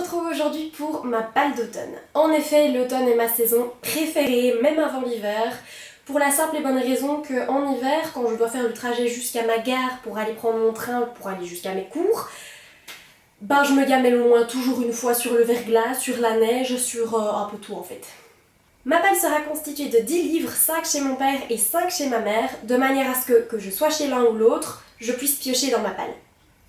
retrouve aujourd'hui pour ma palle d'automne. En effet, l'automne est ma saison préférée, même avant l'hiver, pour la simple et bonne raison qu'en hiver, quand je dois faire le trajet jusqu'à ma gare pour aller prendre mon train, pour aller jusqu'à mes cours, je me gamelle au moins toujours une fois sur le verglas, sur la neige, sur un peu tout en fait. Ma palle sera constituée de 10 livres, 5 chez mon père et 5 chez ma mère, de manière à ce que je sois chez l'un ou l'autre, je puisse piocher dans ma palle.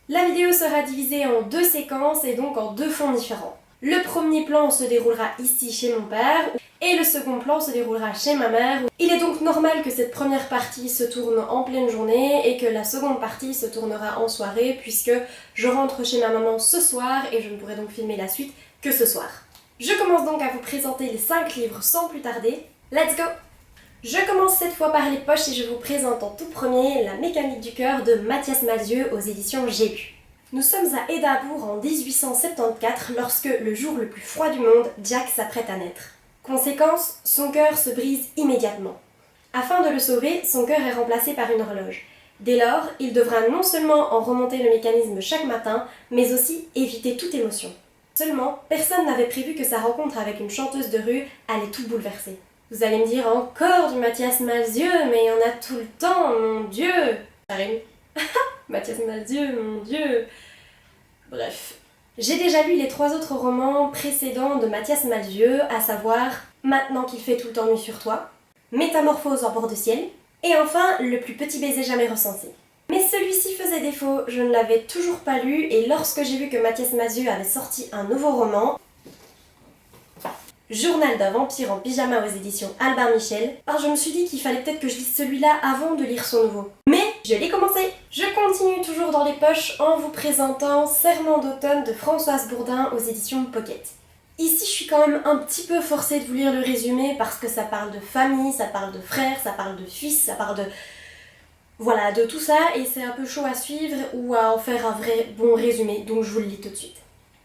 La vidéo sera divisée en 2 séquences et donc en 2 fonds différents. Le premier plan se déroulera ici chez mon père et le second plan se déroulera chez ma mère. Il est donc normal que cette première partie se tourne en pleine journée et que la seconde partie se tournera en soirée puisque je rentre chez ma maman ce soir et je ne pourrai donc filmer la suite que ce soir. Je commence donc à vous présenter les 5 livres sans plus tarder. Let's go! Je commence cette fois par les poches et je vous présente en tout premier La mécanique du cœur de Mathias Malzieu aux éditions J'ai lu. Nous sommes à Édimbourg en 1874 lorsque, le jour le plus froid du monde, Jack s'apprête à naître. Conséquence, son cœur se brise immédiatement. Afin de le sauver, son cœur est remplacé par une horloge. Dès lors, il devra non seulement en remonter le mécanisme chaque matin, mais aussi éviter toute émotion. Seulement, personne n'avait prévu que sa rencontre avec une chanteuse de rue allait tout bouleverser. Vous allez me dire encore du Mathias Malzieu, mais il y en a tout le temps, mon Dieu! Ça rime. Mathias Malzieu, mon Dieu! Bref. J'ai déjà lu les 3 autres romans précédents de Mathias Malzieu, à savoir Maintenant qu'il fait tout le temps nuit sur toi, Métamorphose en bord de ciel, et enfin Le plus petit baiser jamais recensé. Mais celui-ci faisait défaut, je ne l'avais toujours pas lu, et lorsque j'ai vu que Mathias Malzieu avait sorti un nouveau roman, Journal d'un vampire en pyjama aux éditions Albin Michel, je me suis dit qu'il fallait peut-être que je lise celui-là avant de lire son nouveau. Mais je l'ai commencé! Je continue toujours dans les poches en vous présentant Serment d'automne de Françoise Bourdin aux éditions Pocket. Ici, je suis quand même un petit peu forcée de vous lire le résumé parce que ça parle de famille, ça parle de frères, ça parle de fils, ça parle de... Voilà, de tout ça, et c'est un peu chaud à suivre ou à en faire un vrai bon résumé, donc je vous le lis tout de suite.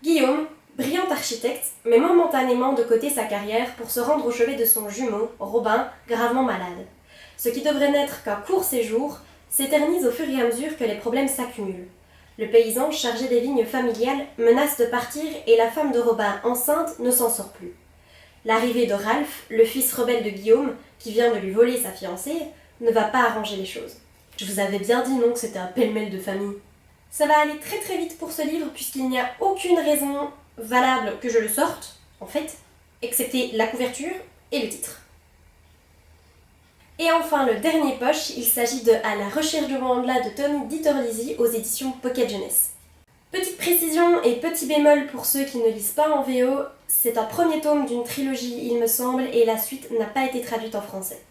Guillaume, brillant architecte, met momentanément de côté sa carrière pour se rendre au chevet de son jumeau, Robin, gravement malade. Ce qui devrait n'être qu'un court séjour s'éternise au fur et à mesure que les problèmes s'accumulent. Le paysan, chargé des vignes familiales, menace de partir et la femme de Robin, enceinte, ne s'en sort plus. L'arrivée de Ralph, le fils rebelle de Guillaume, qui vient de lui voler sa fiancée, ne va pas arranger les choses. Je vous avais bien dit non que c'était un pêle-mêle de famille. Ça va aller très très vite pour ce livre puisqu'il n'y a aucune raison valable que je le sorte, en fait, excepté la couverture et le titre. Et enfin, le dernier poche, il s'agit de À la recherche du Rwanda de Tony Di-Torlisi aux éditions Pocket Jeunesse. Petite précision et petit bémol pour ceux qui ne lisent pas en VO, c'est un premier tome d'une trilogie, il me semble, et la suite n'a pas été traduite en français.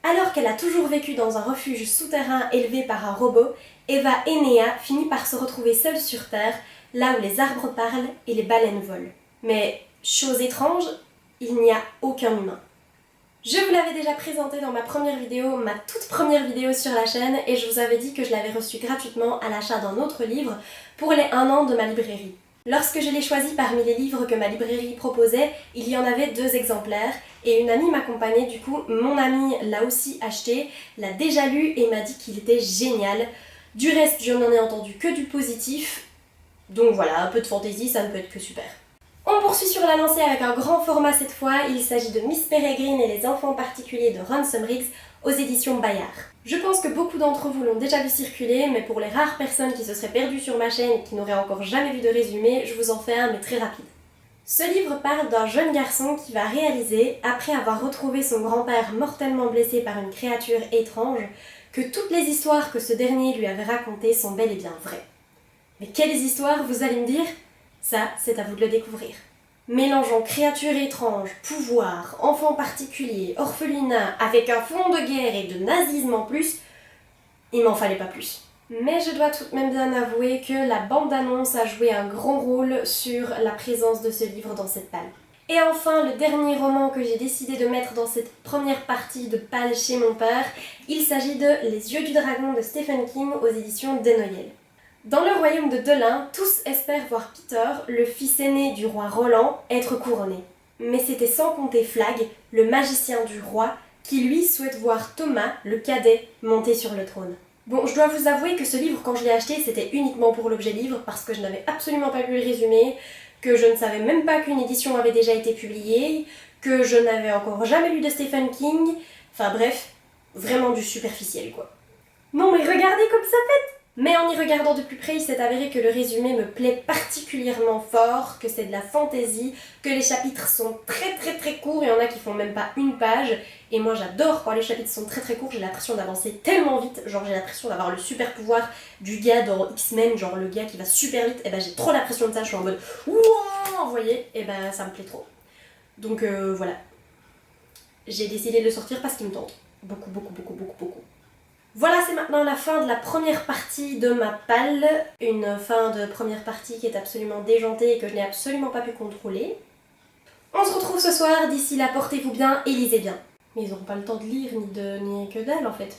Alors qu'elle a toujours vécu dans un refuge souterrain élevé par un robot, Eva Enea finit par se retrouver seule sur Terre, là où les arbres parlent et les baleines volent. Mais, chose étrange, il n'y a aucun humain. Je vous l'avais déjà présenté dans ma première vidéo, ma toute première vidéo sur la chaîne, et je vous avais dit que je l'avais reçu gratuitement à l'achat d'un autre livre pour les 1 an de ma librairie. Lorsque je l'ai choisi parmi les livres que ma librairie proposait, il y en avait 2 exemplaires, et une amie m'accompagnait, du coup mon amie l'a aussi acheté, l'a déjà lu et m'a dit qu'il était génial. Du reste, je n'en ai entendu que du positif, donc voilà, un peu de fantaisie, ça ne peut être que super. On poursuit sur la lancée avec un grand format cette fois, il s'agit de Miss Peregrine et les enfants particuliers de Ransom Riggs aux éditions Bayard. Je pense que beaucoup d'entre vous l'ont déjà vu circuler, mais pour les rares personnes qui se seraient perdues sur ma chaîne et qui n'auraient encore jamais vu de résumé, je vous en fais un mais très rapide. Ce livre parle d'un jeune garçon qui va réaliser, après avoir retrouvé son grand-père mortellement blessé par une créature étrange, que toutes les histoires que ce dernier lui avait racontées sont bel et bien vraies. Mais quelles histoires, vous allez me dire ? Ça, c'est à vous de le découvrir. Mélangeant créatures étranges, pouvoirs, enfants particuliers, orphelinat, avec un fond de guerre et de nazisme en plus, il m'en fallait pas plus. Mais je dois tout de même bien avouer que la bande-annonce a joué un grand rôle sur la présence de ce livre dans cette palle. Et enfin, le dernier roman que j'ai décidé de mettre dans cette première partie de palle chez mon père, il s'agit de Les yeux du dragon de Stephen King aux éditions Desnoyers. Dans le royaume de Delin, tous espèrent voir Peter, le fils aîné du roi Roland, être couronné. Mais c'était sans compter Flag, le magicien du roi, qui lui souhaite voir Thomas, le cadet, monter sur le trône. Bon, je dois vous avouer que ce livre, quand je l'ai acheté, c'était uniquement pour l'objet livre, parce que je n'avais absolument pas lu le résumé, que je ne savais même pas qu'une édition avait déjà été publiée, que je n'avais encore jamais lu de Stephen King, enfin bref, vraiment du superficiel quoi. Non mais regardez comme ça pète! Mais en y regardant de plus près, il s'est avéré que le résumé me plaît particulièrement fort, que c'est de la fantaisie, que les chapitres sont très courts, il y en a qui font même pas une page, et moi j'adore quand les chapitres sont très courts, j'ai l'impression d'avancer tellement vite, genre j'ai l'impression d'avoir le super pouvoir du gars dans X-Men, genre le gars qui va super vite, et ben j'ai trop l'impression de ça, je suis en mode wouah, vous voyez, et ben ça me plaît trop. Donc voilà, j'ai décidé de le sortir parce qu'il me tente, beaucoup. Voilà, c'est maintenant la fin de la première partie de ma palle. Une fin de première partie qui est absolument déjantée et que je n'ai absolument pas pu contrôler. On se retrouve ce soir, d'ici là portez-vous bien et lisez bien. Mais ils n'auront pas le temps de lire ni que dalle en fait,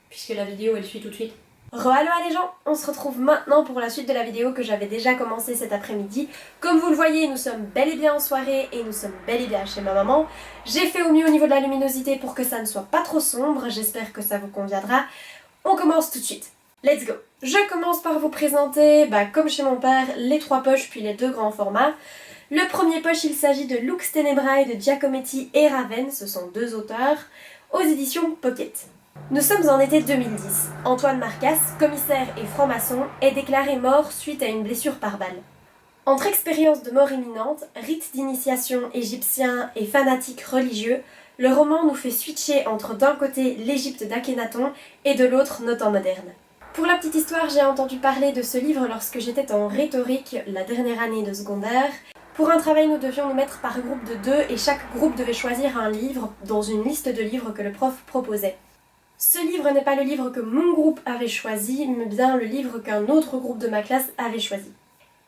puisque la vidéo elle suit tout de suite. Aloha les gens, on se retrouve maintenant pour la suite de la vidéo que j'avais déjà commencé cet après-midi. Comme vous le voyez, nous sommes bel et bien en soirée et nous sommes bel et bien chez ma maman. J'ai fait au mieux au niveau de la luminosité pour que ça ne soit pas trop sombre, j'espère que ça vous conviendra. On commence tout de suite. Let's go! Je commence par vous présenter, comme chez mon père, les 3 poches puis les 2 grands formats. Le premier poche, il s'agit de Lux Tenebrae de Giacometti et Raven, ce sont 2 auteurs, aux éditions Pocket. Nous sommes en été 2010. Antoine Marcas, commissaire et franc-maçon, est déclaré mort suite à une blessure par balle. Entre expérience de mort imminente, rites d'initiation égyptiens et fanatiques religieux, le roman nous fait switcher entre d'un côté l'Égypte d'Akhénaton et de l'autre nos temps modernes. Pour la petite histoire, j'ai entendu parler de ce livre lorsque j'étais en rhétorique, la dernière année de secondaire. Pour un travail, nous devions nous mettre par groupe de 2 et chaque groupe devait choisir un livre dans une liste de livres que le prof proposait. Ce livre n'est pas le livre que mon groupe avait choisi, mais bien le livre qu'un autre groupe de ma classe avait choisi.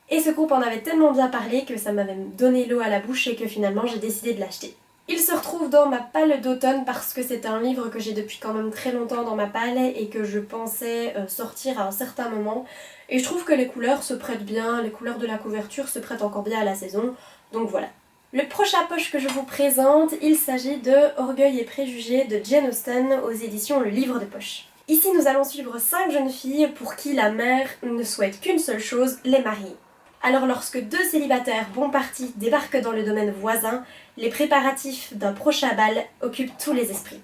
Et ce groupe en avait tellement bien parlé que ça m'avait donné l'eau à la bouche et que finalement j'ai décidé de l'acheter. Il se retrouve dans ma palle d'automne parce que c'est un livre que j'ai depuis quand même très longtemps dans ma palle et que je pensais sortir à un certain moment. Et je trouve que les couleurs se prêtent bien, les couleurs de la couverture se prêtent encore bien à la saison, donc voilà. Le prochain poche que je vous présente, il s'agit de Orgueil et préjugés de Jane Austen aux éditions Le Livre de Poche. Ici nous allons suivre 5 jeunes filles pour qui la mère ne souhaite qu'une seule chose, les marier. Alors lorsque 2 célibataires bon partis débarquent dans le domaine voisin, les préparatifs d'un prochain bal occupent tous les esprits.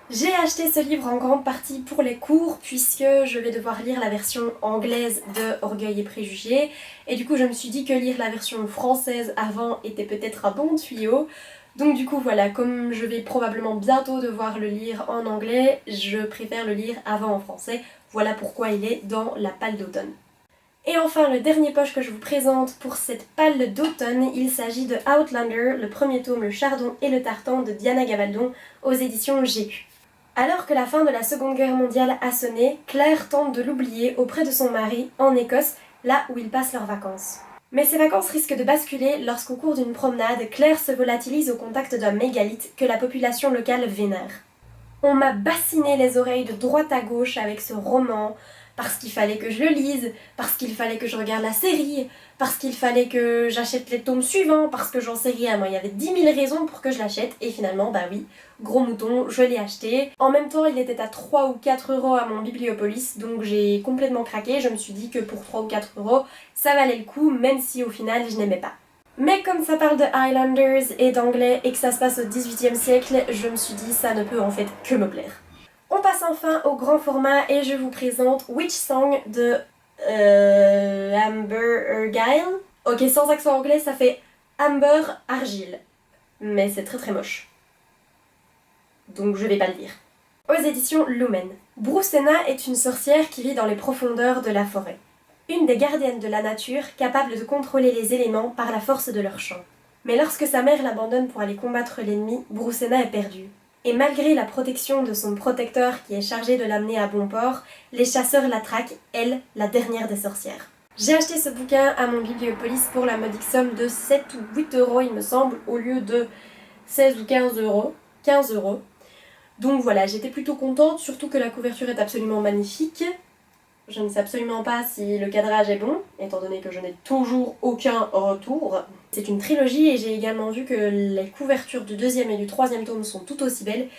J'ai acheté ce livre en grande partie pour les cours puisque je vais devoir lire la version anglaise de Orgueil et préjugés et du coup je me suis dit que lire la version française avant était peut-être un bon tuyau. Donc du coup voilà, comme je vais probablement bientôt devoir le lire en anglais, je préfère le lire avant en français. Voilà pourquoi il est dans la palle d'automne. Et enfin, le dernier poche que je vous présente pour cette palle d'automne, il s'agit de Outlander, le premier tome Le Chardon et le Tartan de Diana Gabaldon aux éditions GQ. Alors que la fin de la Seconde Guerre mondiale a sonné, Claire tente de l'oublier auprès de son mari, en Écosse, là où ils passent leurs vacances. Mais ces vacances risquent de basculer lorsqu'au cours d'une promenade, Claire se volatilise au contact d'un mégalithe que la population locale vénère. On m'a bassiné les oreilles de droite à gauche avec ce roman, parce qu'il fallait que je le lise, parce qu'il fallait que je regarde la série, parce qu'il fallait que j'achète les tomes suivants, parce que j'en sais rien, moi il y avait 10 000 raisons pour que je l'achète, et finalement, oui, gros mouton, je l'ai acheté. En même temps, il était à 3 ou 4 euros à mon Bibliopolis, donc j'ai complètement craqué, je me suis dit que pour 3 ou 4 euros, ça valait le coup, même si au final, je n'aimais pas. Mais comme ça parle de Highlanders et d'anglais et que ça se passe au XVIIIe siècle, je me suis dit ça ne peut en fait que me plaire. On passe enfin au grand format et je vous présente Witch Song de Amber Argyle. Ok, sans accent anglais, ça fait Amber Argyle. Mais c'est très moche. Donc je vais pas le dire. Aux éditions Lumen. Brucena est une sorcière qui vit dans les profondeurs de la forêt. Une des gardiennes de la nature, capable de contrôler les éléments par la force de leur chant. Mais lorsque sa mère l'abandonne pour aller combattre l'ennemi, Brucena est perdue. Et malgré la protection de son protecteur qui est chargé de l'amener à bon port, les chasseurs la traquent, elle, la dernière des sorcières. J'ai acheté ce bouquin à mon Bibliopolis pour la modique somme de 7 ou 8 euros, il me semble, au lieu de 16 ou 15 euros. 15 euros. Donc voilà, j'étais plutôt contente, surtout que la couverture est absolument magnifique. Je ne sais absolument pas si le cadrage est bon, étant donné que je n'ai toujours aucun retour. C'est une trilogie et j'ai également vu que les couvertures du 2e et du 3e tome sont tout aussi belles.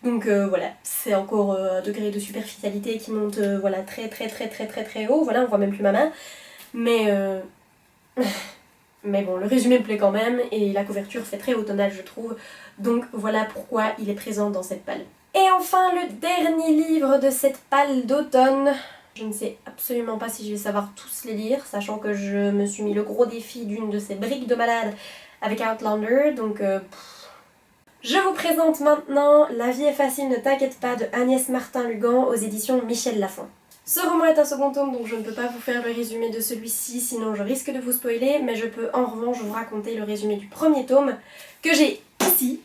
Donc voilà, c'est encore un degré de superficialité qui monte très haut. Voilà, on voit même plus ma main. Mais Mais bon, le résumé me plaît quand même et la couverture fait très automnal je trouve, donc voilà pourquoi il est présent dans cette palle. Et enfin le dernier livre de cette palle d'automne. Je ne sais absolument pas si je vais savoir tous les lire, sachant que je me suis mis le gros défi d'une de ces briques de malade avec Outlander, donc Je vous présente maintenant La vie est facile, ne t'inquiète pas de Agnès Martin-Lugan aux éditions Michel Lafon. Ce roman est un second tome, donc je ne peux pas vous faire le résumé de celui-ci, sinon je risque de vous spoiler, mais je peux en revanche vous raconter le résumé du premier tome, que j'ai ici.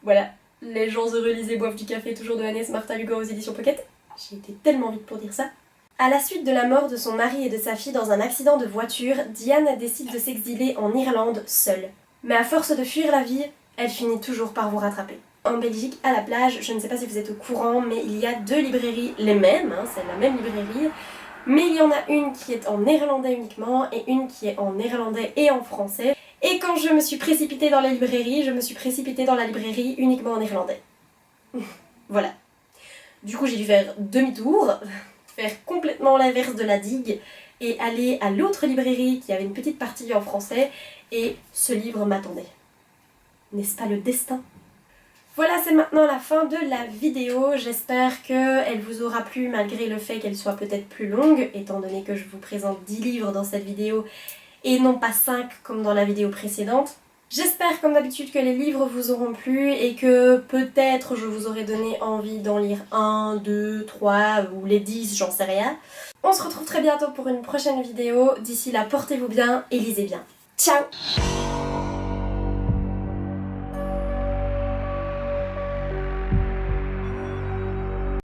Voilà, Les gens heureux lisent et boivent du café, toujours de Agnès Martin-Lugan aux éditions Pocket. J'ai été tellement vite pour dire ça. À la suite de la mort de son mari et de sa fille dans un accident de voiture, Diane décide de s'exiler en Irlande seule. Mais à force de fuir la vie, elle finit toujours par vous rattraper. En Belgique, à la plage, je ne sais pas si vous êtes au courant, mais il y a 2 librairies, les mêmes, c'est la même librairie, mais il y en a une qui est en néerlandais uniquement et une qui est en néerlandais et en français. Et quand je me suis précipitée dans la librairie, je me suis précipitée dans la librairie uniquement en néerlandais. Voilà. Du coup, j'ai dû faire demi-tour, faire complètement l'inverse de la digue et aller à l'autre librairie qui avait une petite partie en français et ce livre m'attendait. N'est-ce pas le destin ? Voilà, c'est maintenant la fin de la vidéo. J'espère qu'elle vous aura plu malgré le fait qu'elle soit peut-être plus longue, étant donné que je vous présente 10 livres dans cette vidéo et non pas 5 comme dans la vidéo précédente. J'espère comme d'habitude que les livres vous auront plu et que peut-être je vous aurai donné envie d'en lire 1, 2, 3 ou les 10, j'en sais rien. On se retrouve très bientôt pour une prochaine vidéo. D'ici là, portez-vous bien et lisez bien. Ciao!